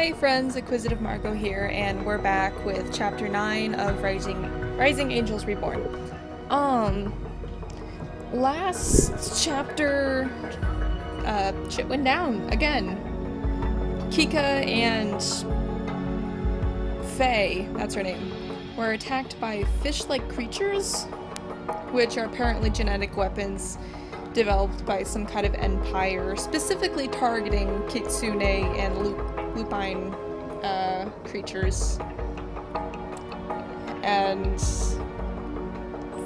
Hey friends, Acquisitive Margot here, and we're back with Chapter 9 of Rising Angels Reborn. Last chapter, shit went down again. Kika and Faye, that's her name, were attacked by fish-like creatures, which are apparently genetic weapons developed by some kind of empire, specifically targeting kitsune and lupine creatures. And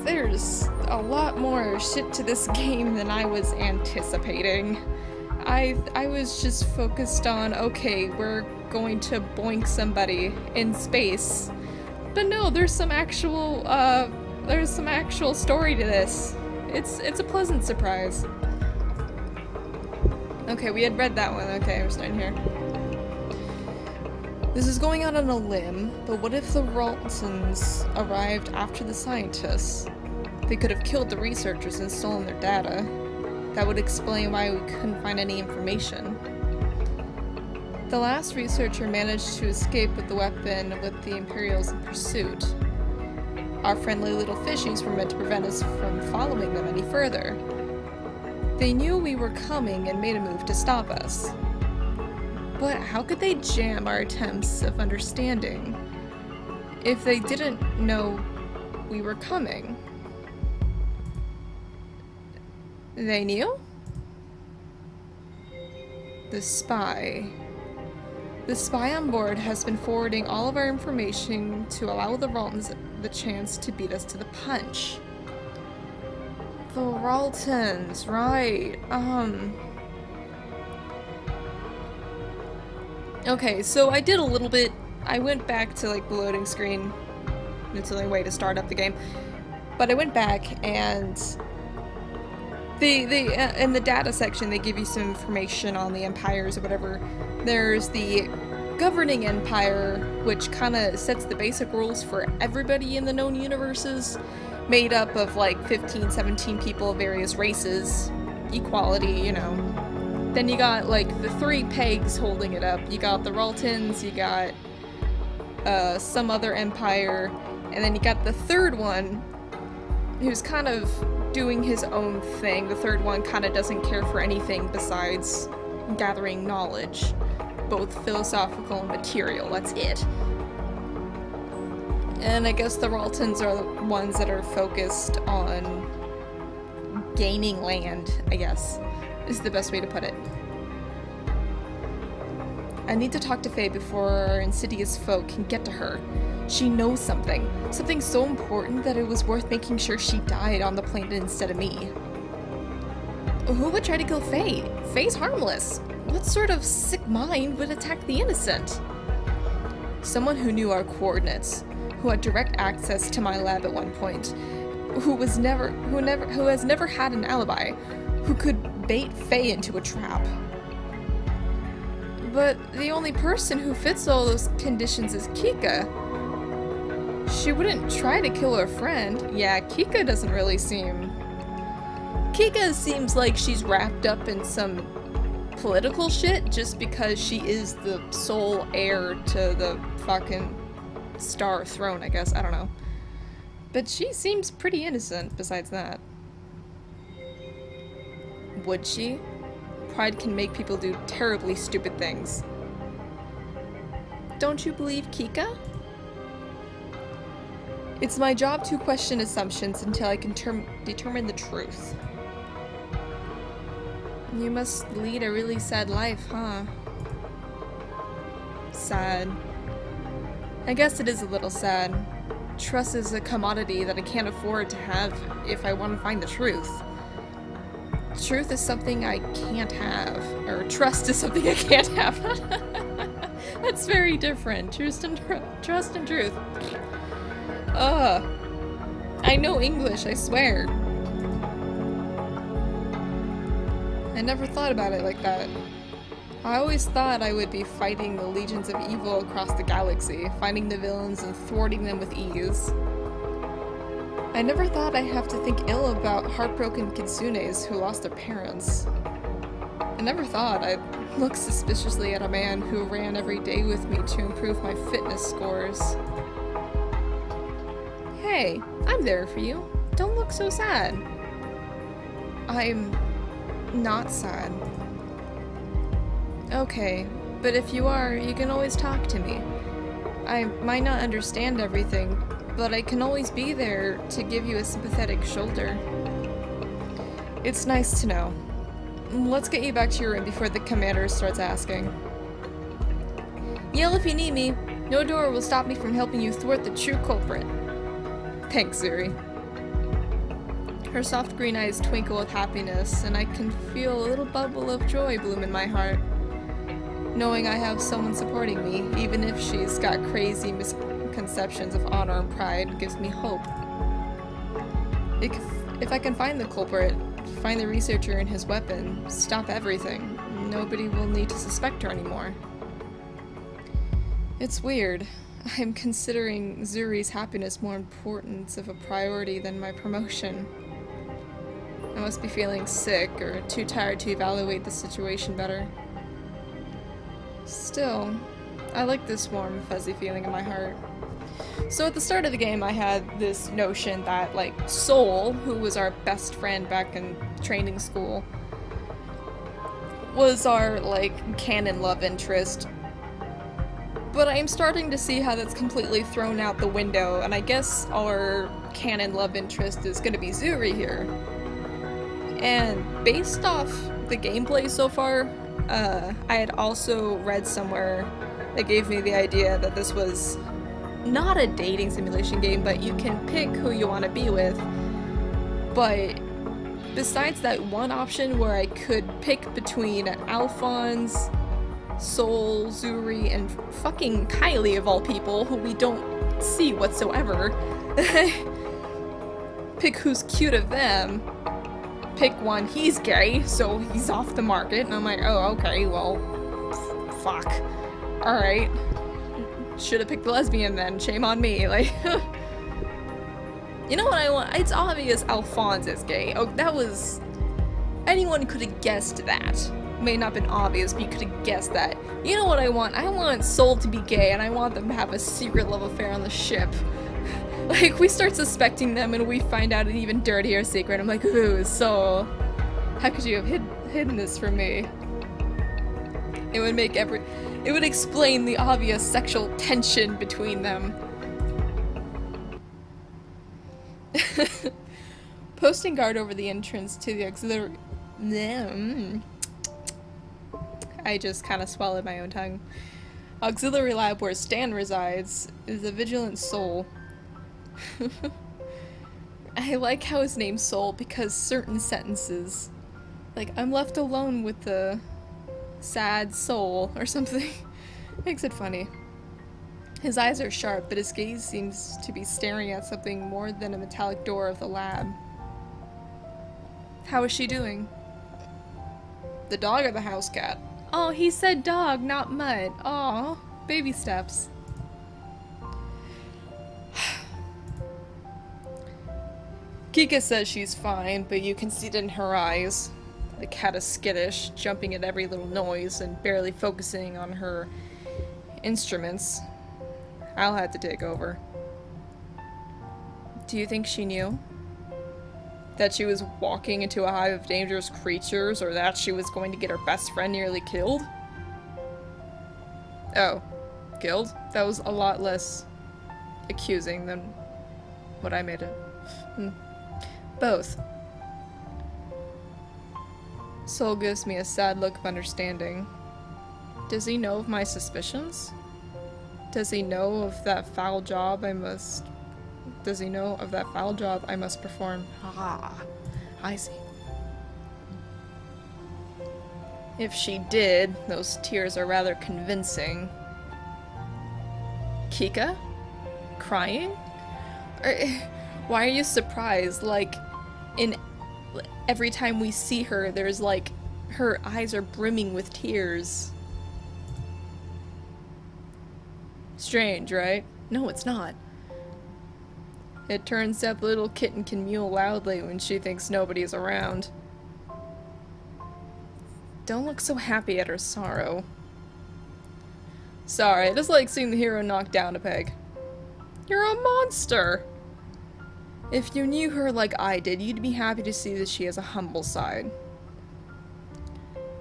there's a lot more shit to this game than I was anticipating. I was just focused on, okay, we're going to boink somebody in space. But no, there's some actual story to this. It's a pleasant surprise. Okay, we had read that one. Okay, we're starting here. This is going out on a limb, but what if the Raltons arrived after the scientists? They could have killed the researchers and stolen their data. That would explain why we couldn't find any information. The last researcher managed to escape with the weapon with the Imperials in pursuit. Our friendly little fishies were meant to prevent us from following them any further. They knew we were coming and made a move to stop us. But how could they jam our attempts of understanding if they didn't know we were coming? They knew? The spy. The spy on board has been forwarding all of our information to allow the Raltons the chance to beat us to the punch. The Raltons, right. Okay, so I did a little bit. I went back to like the loading screen. It's the only way to start up the game. But I went back and in the data section they give you some information on the empires or whatever. There's the governing empire, which kind of sets the basic rules for everybody in the known universes, made up of like 15, 17 people of various races, equality, you know. Then you got like the three pegs holding it up. You got the Raltons, you got some other empire, and then you got the third one who's kind of doing his own thing. The third one kind of doesn't care for anything besides gathering knowledge, both philosophical and material. That's it. And I guess the Raltons are the ones that are focused on gaining land, I guess, is the best way to put it. I need to talk to Faye before our insidious foe can get to her. She knows something so important that it was worth making sure she died on the planet instead of me. Who would try to kill Faye? Faye's harmless. What sort of sick mind would attack the innocent? Someone who knew our coordinates, who had direct access to my lab at one point, who has never had an alibi, who could bait Faye into a trap. But the only person who fits all those conditions is Kika. She wouldn't try to kill her friend. Yeah, Kika doesn't really seem... Kika seems like she's wrapped up in some political shit just because she is the sole heir to the fucking Star Throne, I guess. I don't know. But she seems pretty innocent besides that. Would she? Pride can make people do terribly stupid things. Don't you believe Kika? It's my job to question assumptions until I can determine the truth. You must lead a really sad life, huh? Sad. I guess it is a little sad. Trust is a commodity that I can't afford to have if I want to find the truth. Truth is something I can't have. Or trust is something I can't have. That's very different. Trust and truth. I know English, I swear. I never thought about it like that. I always thought I would be fighting the legions of evil across the galaxy, finding the villains and thwarting them with ease. I never thought I'd have to think ill about heartbroken kitsunes who lost their parents. I never thought I'd look suspiciously at a man who ran every day with me to improve my fitness scores. Hey, I'm there for you. Don't look so sad. I'm not sad. Okay, but if you are, you can always talk to me. I might not understand everything, but I can always be there to give you a sympathetic shoulder. It's nice to know. Let's get you back to your room before the commander starts asking. Yell if you need me. No door will stop me from helping you thwart the true culprit. Thanks, Zuri. Her soft green eyes twinkle with happiness, and I can feel a little bubble of joy bloom in my heart. Knowing I have someone supporting me, even if she's got crazy misconceptions of honor and pride, gives me hope. If I can find the culprit, find the researcher and his weapon, stop everything, nobody will need to suspect her anymore. It's weird. I'm considering Zuri's happiness more important of a priority than my promotion. I must be feeling sick or too tired to evaluate the situation better. Still, I like this warm, fuzzy feeling in my heart. So at the start of the game, I had this notion that, like, Soul, who was our best friend back in training school, was our, like, canon love interest. But I'm starting to see how that's completely thrown out the window, and I guess our canon love interest is gonna be Zuri here. And based off the gameplay so far, I had also read somewhere that gave me the idea that this was not a dating simulation game, but you can pick who you want to be with. But besides that one option where I could pick between Alphonse, Soul, Zuri, and fucking Kylie of all people, who we don't see whatsoever, pick who's cute of them, pick one, he's gay, so he's off the market, and I'm like, oh, okay, well, fuck. Alright. Should've picked the lesbian then, shame on me, like. You know what I want? It's obvious Alphonse is gay. Oh, that was... Anyone could have guessed that. May not have been obvious, but you could have guessed that. You know what I want? I want Soul to be gay, and I want them to have a secret love affair on the ship. Like, we start suspecting them, and we find out an even dirtier secret. I'm like, ooh, Soul. How could you have hidden this from me? It would make it would explain the obvious sexual tension between them. Posting guard over the entrance to the auxiliary... I just kind of swallowed my own tongue. Auxiliary lab where Stan resides is a vigilant soul. I like how his name's Soul because certain sentences, like, I'm left alone with the sad soul or something, makes it funny. His eyes are sharp, but his gaze seems to be staring at something more than a metallic door of the lab. How is she doing? The dog or the house cat? Oh, he said dog, not mud. Aw, baby steps. Kika says she's fine, but you can see it in her eyes. The cat is skittish, jumping at every little noise and barely focusing on her instruments. I'll have to take over. Do you think she knew? That she was walking into a hive of dangerous creatures, or that she was going to get her best friend nearly killed? Oh, killed? That was a lot less accusing than what I made it. Both. Soul gives me a sad look of understanding. Does he know of my suspicions? Does he know of that foul job I must... Does he know of that foul job I must perform? Ah, I see. If she did, those tears are rather convincing. Kika? Crying? Why are you surprised? Like, every time we see her, there's like, her eyes are brimming with tears. Strange, right? No, it's not. It turns out the little kitten can mew loudly when she thinks nobody's around. Don't look so happy at her sorrow. Sorry, I just like seeing the hero knocked down a peg. You're a monster! If you knew her like I did, you'd be happy to see that she has a humble side.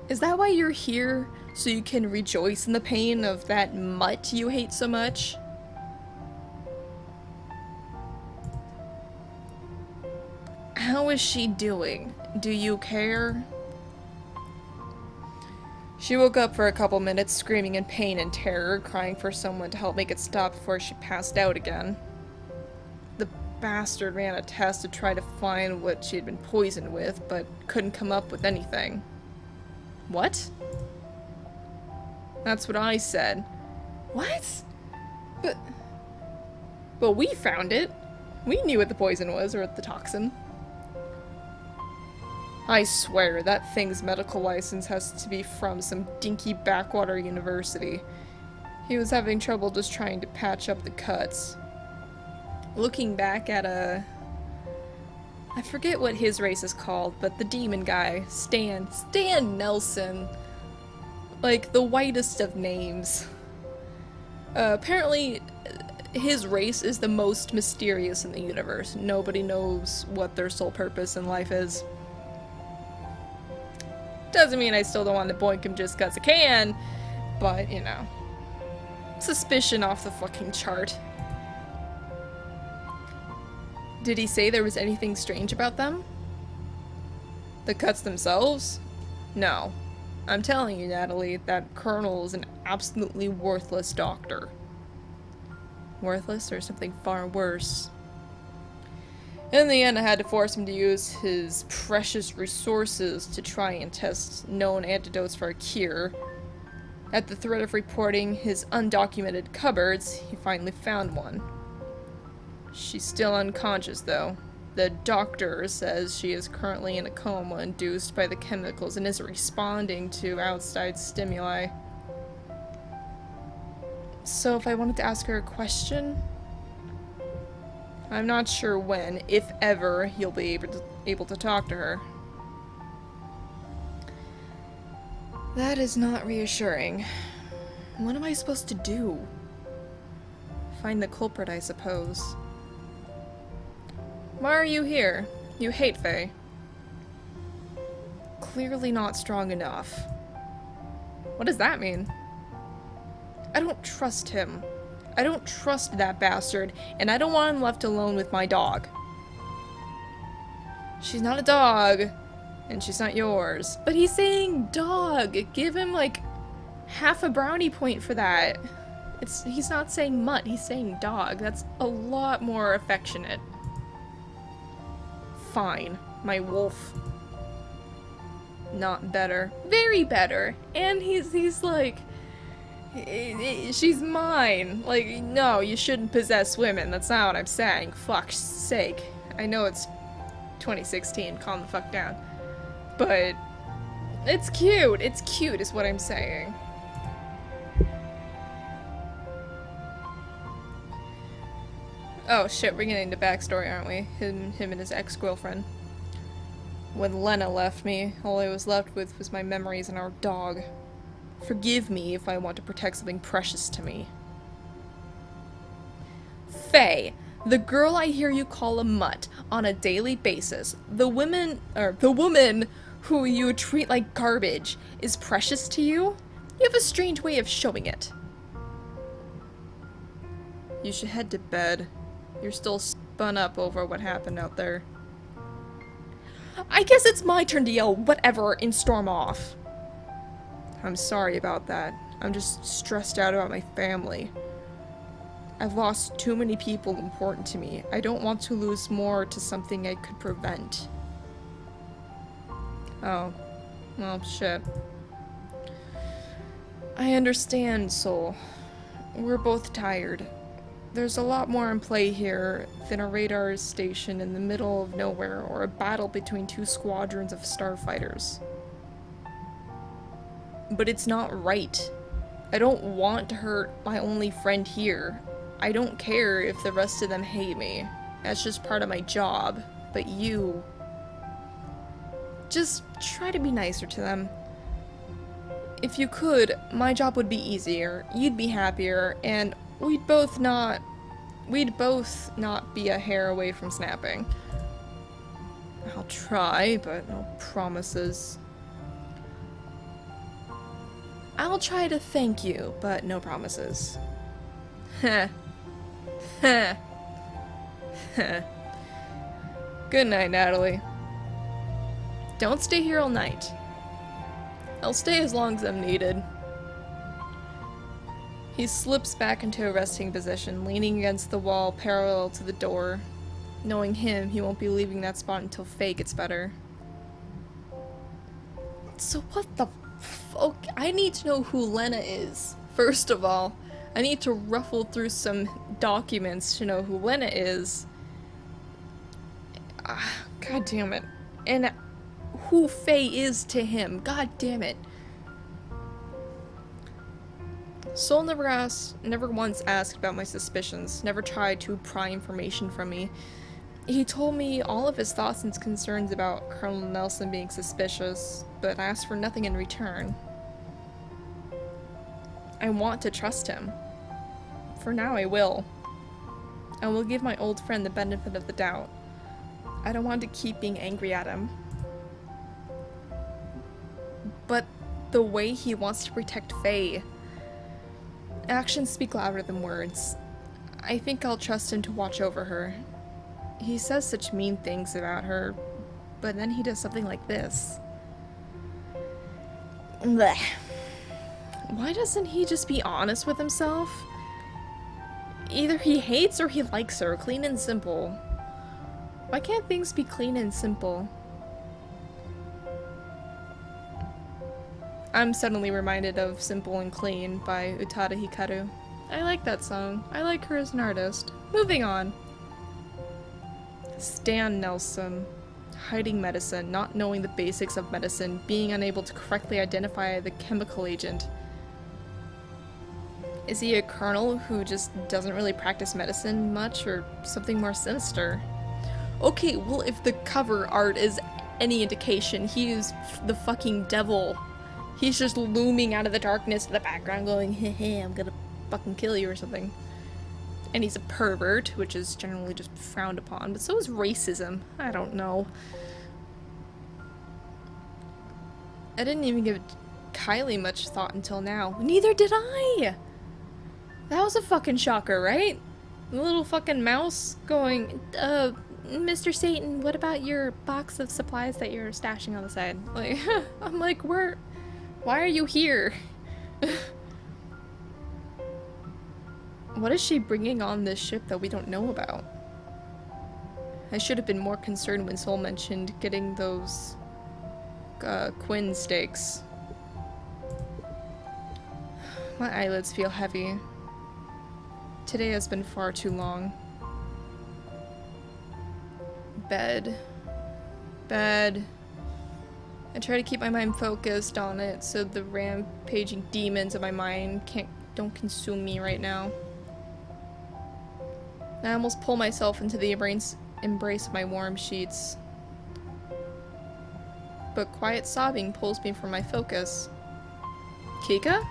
Is that why you're here? So you can rejoice in the pain of that mutt you hate so much? How is she doing? Do you care? She woke up for a couple minutes, screaming in pain and terror, crying for someone to help make it stop before she passed out again. The bastard ran a test to try to find what she had been poisoned with, but couldn't come up with anything. What? That's what I said. What? But we found it. We knew what the poison was, or the toxin. I swear, that thing's medical license has to be from some dinky backwater university. He was having trouble just trying to patch up the cuts. Looking back at I forget what his race is called, but the demon guy, Stan Nelson. Like, the whitest of names. Apparently, his race is the most mysterious in the universe. Nobody knows what their sole purpose in life is. Doesn't mean I still don't want to boink him just cause I can, but, you know. Suspicion off the fucking chart. Did he say there was anything strange about them? The cuts themselves? No. I'm telling you, Natalie, that Colonel is an absolutely worthless doctor. Worthless or something far worse. In the end, I had to force him to use his precious resources to try and test known antidotes for a cure. At the threat of reporting his undocumented cupboards, he finally found one. She's still unconscious, though. The doctor says she is currently in a coma induced by the chemicals and isn't responding to outside stimuli. So if I wanted to ask her a question, I'm not sure when, if ever, you'll be able to talk to her. That is not reassuring. What am I supposed to do? Find the culprit, I suppose. Why are you here? You hate Faye. Clearly not strong enough. What does that mean? I don't trust him. I don't trust that bastard, and I don't want him left alone with my dog. She's not a dog, and she's not yours. But he's saying dog. Give him, like, half a brownie point for that. He's not saying mutt, he's saying dog. That's a lot more affectionate. Fine. My wolf. Not better. Very better. And he's like... She's mine. Like, no, you shouldn't possess women. That's not what I'm saying. Fuck's sake. I know it's 2016. Calm the fuck down. But it's cute. It's cute is what I'm saying. Oh shit, we're getting into backstory, aren't we? Him and his ex-girlfriend. When Lena left me, all I was left with was my memories and our dog. Forgive me if I want to protect something precious to me. Faye, the girl I hear you call a mutt on a daily basis, the woman who you treat like garbage, is precious to you? You have a strange way of showing it. You should head to bed. You're still spun up over what happened out there. I guess it's my turn to yell whatever and storm off. I'm sorry about that. I'm just stressed out about my family. I've lost too many people important to me. I don't want to lose more to something I could prevent. Oh. Well, shit. I understand, Soul. We're both tired. There's a lot more in play here than a radar station in the middle of nowhere or a battle between two squadrons of starfighters. But it's not right. I don't want to hurt my only friend here. I don't care if the rest of them hate me. That's just part of my job. But you... just try to be nicer to them. If you could, my job would be easier, you'd be happier, and we'd both not be a hair away from snapping. I'll try, but no promises. I'll try to thank you, but no promises. Heh. Heh. Heh. Good night, Natalie. Don't stay here all night. I'll stay as long as I'm needed. He slips back into a resting position, leaning against the wall parallel to the door. Knowing him, he won't be leaving that spot until Faye gets better. So what the fuck? I need to know who Lena is, first of all. I need to ruffle through some documents to know who Lena is. God damn it. And who Faye is to him. God damn it. Sol never once asked about my suspicions, never tried to pry information from me. He told me all of his thoughts and concerns about Colonel Nelson being suspicious, but asked for nothing in return. I want to trust him. For now, I will. I will give my old friend the benefit of the doubt. I don't want to keep being angry at him. But the way he wants to protect Faye. Actions speak louder than words. I think I'll trust him to watch over her. He says such mean things about her, but then he does something like this. Blech. Why doesn't he just be honest with himself? Either he hates or he likes her, clean and simple. Why can't things be clean and simple? I'm suddenly reminded of Simple and Clean by Utada Hikaru. I like that song. I like her as an artist. Moving on. Stan Nelson. Hiding medicine, not knowing the basics of medicine, being unable to correctly identify the chemical agent. Is he a colonel who just doesn't really practice medicine much, or something more sinister? Okay, well, if the cover art is any indication, he is the fucking devil. He's just looming out of the darkness in the background going, hey, I'm gonna fucking kill you or something. And he's a pervert, which is generally just frowned upon, but so is racism. I don't know. I didn't even give Kylie much thought until now. Neither did I! That was a fucking shocker, right? The little fucking mouse going, Mr. Satan, what about your box of supplies that you're stashing on the side? Like, I'm like, why are you here? What is she bringing on this ship that we don't know about? I should have been more concerned when Sol mentioned getting those Quinn steaks. My eyelids feel heavy. Today has been far too long. Bed. Bed. I try to keep my mind focused on it so the rampaging demons of my mind don't consume me right now. I almost pull myself into the embrace of my warm sheets. But quiet sobbing pulls me from my focus. Kika?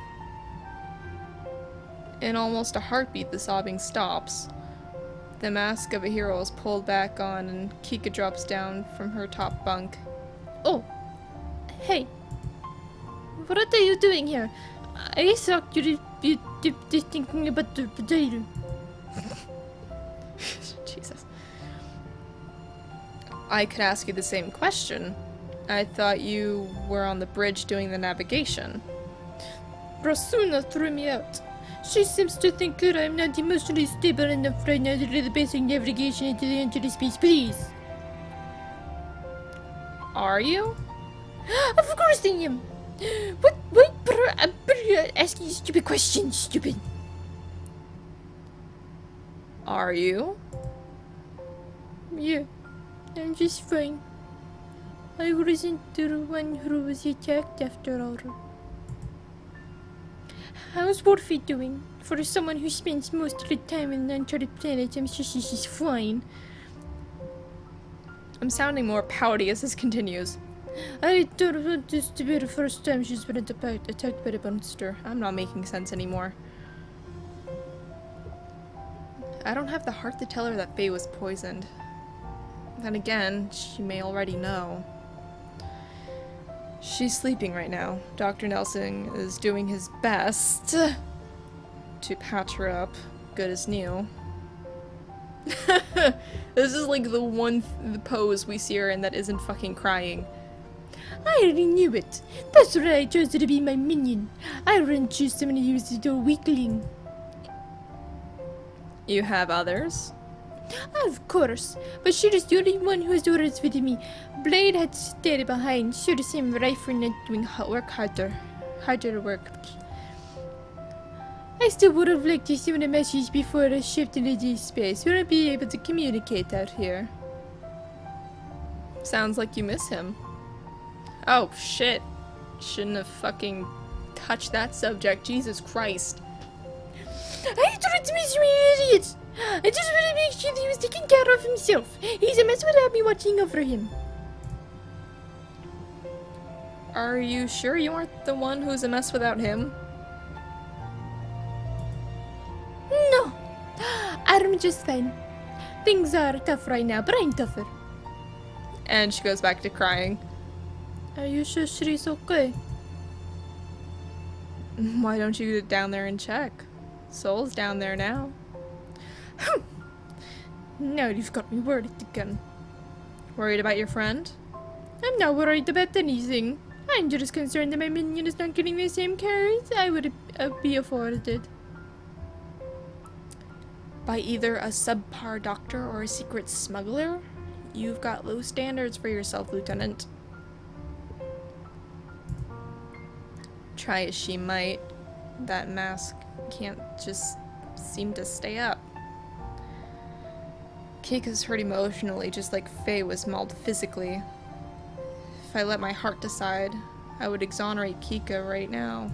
In almost a heartbeat, the sobbing stops. The mask of a hero is pulled back on and Kika drops down from her top bunk. Oh! Hey! What are you doing here? I thought you'd be thinking about the potato. Jesus. I could ask you the same question. I thought you were on the bridge doing the navigation. Brasuna threw me out. She seems to think that I'm not emotionally stable enough right now to do the basic navigation into the entity space, please. Are you? Of course I am! What? I'm asking you stupid questions, stupid. Are you? Yeah, I'm just fine. I wasn't the one who was attacked after all. How's Wolfie doing? For someone who spends most of the time in uncharted planets, I'm sure she's fine. I'm sounding more pouty as this continues. I don't want this to be the first time she's been attacked by the monster. I'm not making sense anymore. I don't have the heart to tell her that Faye was poisoned. Then again, she may already know. She's sleeping right now. Dr. Nelson is doing his best to patch her up, good as new. This is like the pose we see her in that isn't fucking crying. I already knew it. That's why I chose her to be my minion. I wouldn't choose someone who was a weakling. You have others? Of course, but she was the only one who was orders with me. Blade had stayed behind, should have seen rifle not doing harder work. I still would have liked to see the message before the shift into deep space. We'll be able to communicate out here. Sounds like you miss him. Oh shit. Shouldn't have fucking touched that subject, Jesus Christ. I don't miss you, idiot! I just want to make sure that he was taking care of himself. He's a mess without me watching over him. Are you sure you aren't the one who's a mess without him? No. I'm just fine. Things are tough right now, but I'm tougher. And she goes back to crying. Are you sure she's okay? Why don't you get down there and check? Soul's down there now. Now you've got me worried again. Worried about your friend? I'm not worried about anything. I'm just concerned that my minion is not getting the same care I would be afforded. By either a subpar doctor or a secret smuggler? You've got low standards for yourself, Lieutenant. Try as she might, that mask can't just seem to stay up. Keika's hurt emotionally, just like Faye was mauled physically. If I let my heart decide, I would exonerate Keika right now.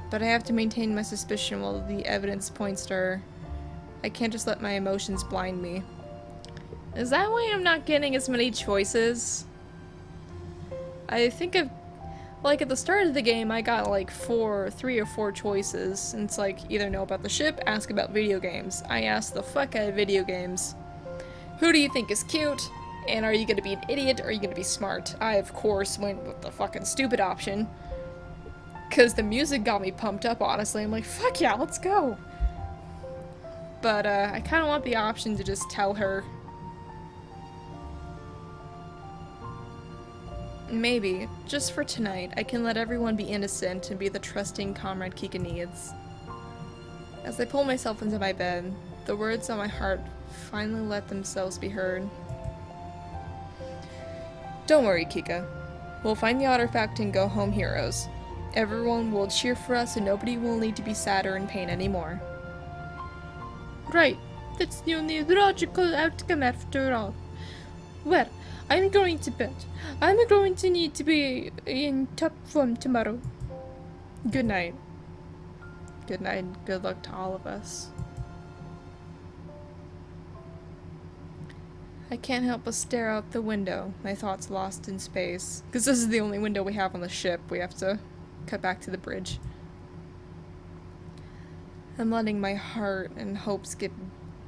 But I have to maintain my suspicion while the evidence points to her. I can't just let my emotions blind me. Is that why I'm not getting as many choices? I think like at the start of the game, I got like 3 or 4 choices. And it's like, either know about the ship, ask about video games. I asked the fuck out of video games. Who do you think is cute? And are you gonna be an idiot or are you gonna be smart? I, of course, went with the fucking stupid option. Cause the music got me pumped up, honestly. I'm like, fuck yeah, let's go! But, I kinda want the option to just tell her. Maybe, just for tonight, I can let everyone be innocent and be the trusting comrade Keika needs. As I pull myself into my bed, the words on my heart finally let themselves be heard. Don't worry, Keika. We'll find the artifact and go home heroes. Everyone will cheer for us and nobody will need to be sad or in pain anymore. Right. That's the only logical outcome after all. Well, I'm going to bed. I'm going to need to be in top form tomorrow. Good night. Good night and good luck to all of us. I can't help but stare out the window, my thoughts lost in space. Because this is the only window we have on the ship. We have to cut back to the bridge. I'm letting my heart and hopes get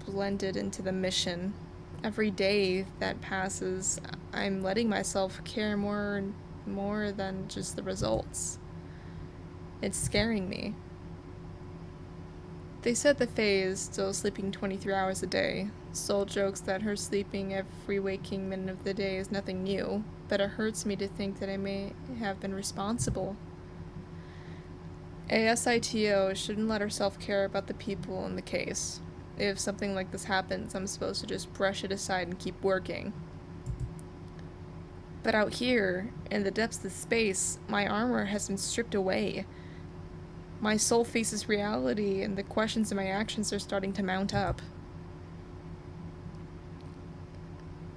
blended into the mission. Every day that passes, I'm letting myself care more and more than just the results. It's scaring me. They said that Faye is still sleeping 23 hours a day. Soul jokes that her sleeping every waking minute of the day is nothing new, but it hurts me to think that I may have been responsible. ASITO shouldn't let herself care about the people in the case. If something like this happens, I'm supposed to just brush it aside and keep working. But out here, in the depths of space, my armor has been stripped away. My soul faces reality, and the questions in my actions are starting to mount up.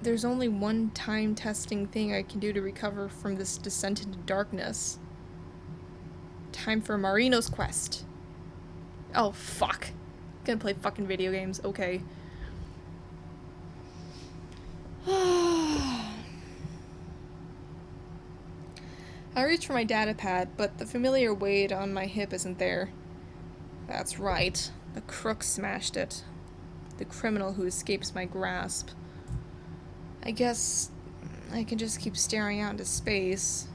There's only one time-testing thing I can do to recover from this descent into darkness. Time for Marino's quest. Oh, fuck. Gonna play fucking video games, okay. I reach for my data pad, but the familiar weight on my hip isn't there. That's right. The crook smashed it. The criminal who escapes my grasp. I guess I can just keep staring out into space.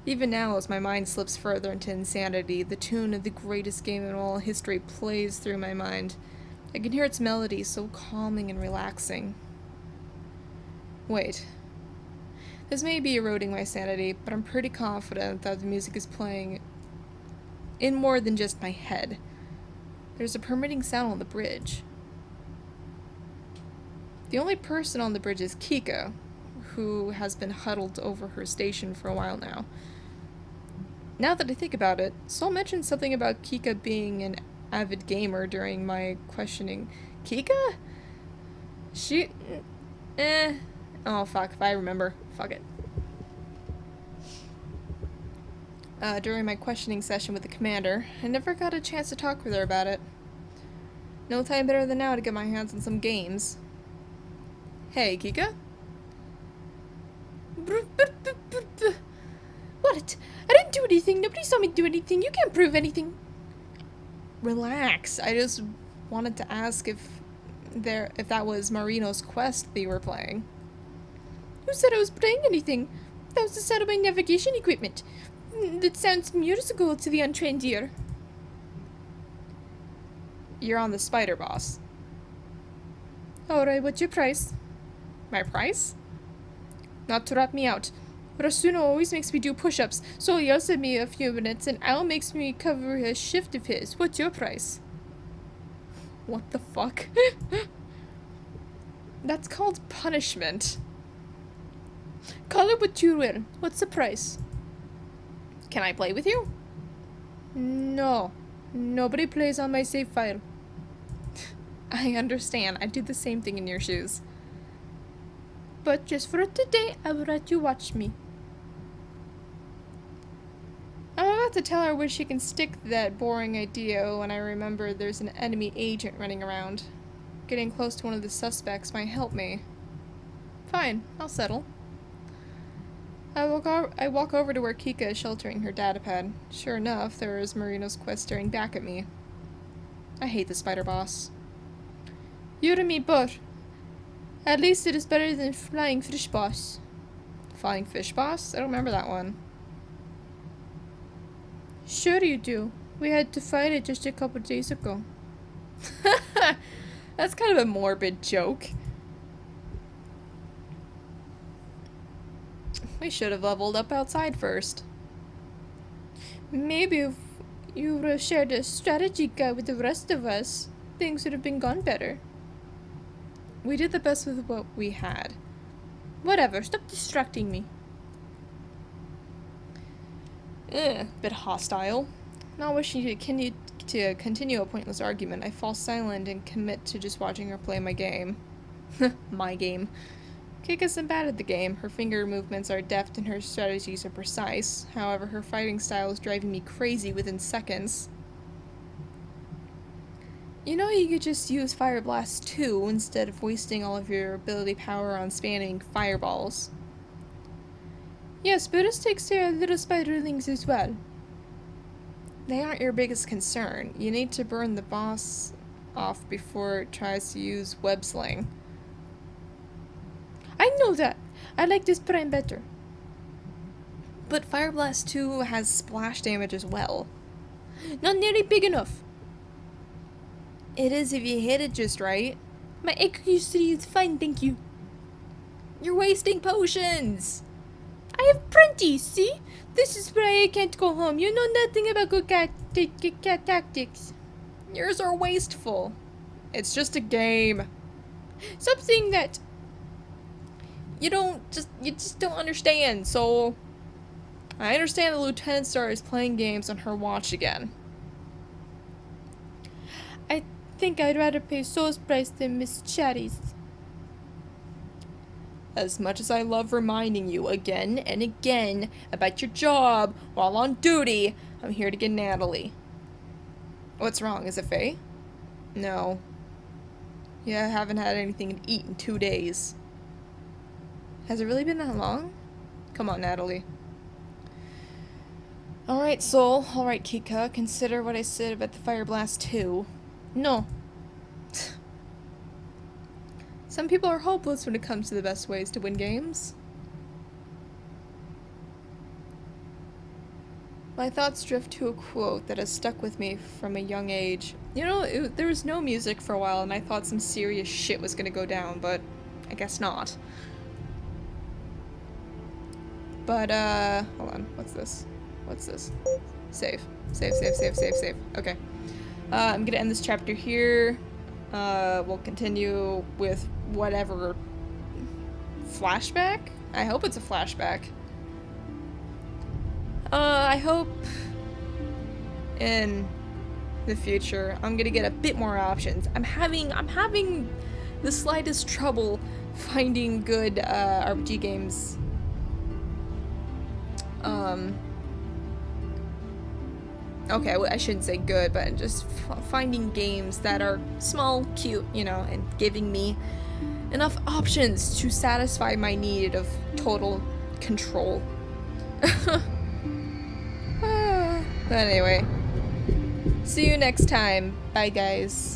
Even now, as my mind slips further into insanity, the tune of the greatest game in all history plays through my mind. I can hear its melody, so calming and relaxing. Wait. This may be eroding my sanity, but I'm pretty confident that the music is playing in more than just my head. There's a permitting sound on the bridge. The only person on the bridge is Kika, who has been huddled over her station for a while now. Now that I think about it, Sol mentioned something about Kika being an avid gamer during my questioning. Kika? She... Oh, fuck, if I remember. Fuck it. During my questioning session with the commander, I never got a chance to talk with her about it. No time better than now to get my hands on some games. Hey, Kika? What? I didn't do anything. Nobody saw me do anything. You can't prove anything. Relax. I just wanted to ask if that was Marino's quest that you were playing. Who said I was playing anything? That was the sound of my navigation equipment. That sounds musical to the untrained ear. You're on the spider boss. Alright, what's your price? My price? Not to rat me out. Rasuno always makes me do push-ups, so he yells at me a few minutes, and Al makes me cover a shift of his. What's your price? What the fuck? That's called punishment. Call it what you will. What's the price? Can I play with you? No. Nobody plays on my save file. I understand. I'd do the same thing in your shoes. But just for today, I will let you watch me. I'm about to tell her where she can stick that boring idea when I remember there's an enemy agent running around. Getting close to one of the suspects might help me. Fine, I'll settle. I walk over to where Kika is sheltering her datapad. Sure enough, there is Marino's quest staring back at me. I hate the spider boss. You and me both. At least it is better than Flying Fish Boss. Flying Fish Boss? I don't remember that one. Sure you do. We had to fight it just a couple days ago. That's kind of a morbid joke. We should have leveled up outside first. Maybe if you would have shared a strategy guide with the rest of us, things would have been gone better. We did the best with what we had. Whatever, stop distracting me. Bit hostile. Not wishing to continue a pointless argument, I fall silent and commit to just watching her play my game. My game. Kika isn't bad at the game. Her finger movements are deft and her strategies are precise. However, her fighting style is driving me crazy within seconds. You know, you could just use Fire Blast 2 instead of wasting all of your ability power on spamming fireballs. Yes, but it takes care of little spiderlings as well. They aren't your biggest concern. You need to burn the boss off before it tries to use web sling. I know that. I like this prime better. But Fire Blast 2 has splash damage as well. Not nearly big enough. It is if you hit it just right. My accuracy is fine, thank you. You're wasting potions! I have plenty, see? This is why I can't go home. You know nothing about good cat tactics. Yours are wasteful. It's just a game. Stop saying that. You just don't understand, so... I understand the Lieutenant Star is playing games on her watch again. I think I'd rather pay Soul's price than Miss Chatty's. As much as I love reminding you again and again about your job while on duty, I'm here to get Natalie. What's wrong? Is it Faye? No. Yeah, I haven't had anything to eat in 2 days. Has it really been that long? Come on, Natalie. Alright, Soul. Alright, Kika. Consider what I said about the Fire Blast 2. No. Some people are hopeless when it comes to the best ways to win games. My thoughts drift to a quote that has stuck with me from a young age. You know, there was no music for a while and I thought some serious shit was gonna go down, but I guess not. But, hold on. What's this? What's this? Save. Save, save, save, save, save. Okay. I'm gonna end this chapter here. We'll continue with whatever flashback? I hope it's a flashback. I hope in the future I'm gonna get a bit more options. I'm having the slightest trouble finding good RPG games. Okay, well, I shouldn't say good, but just finding games that are small, cute, you know, and giving me enough options to satisfy my need of total control. But anyway, see you next time. Bye, guys.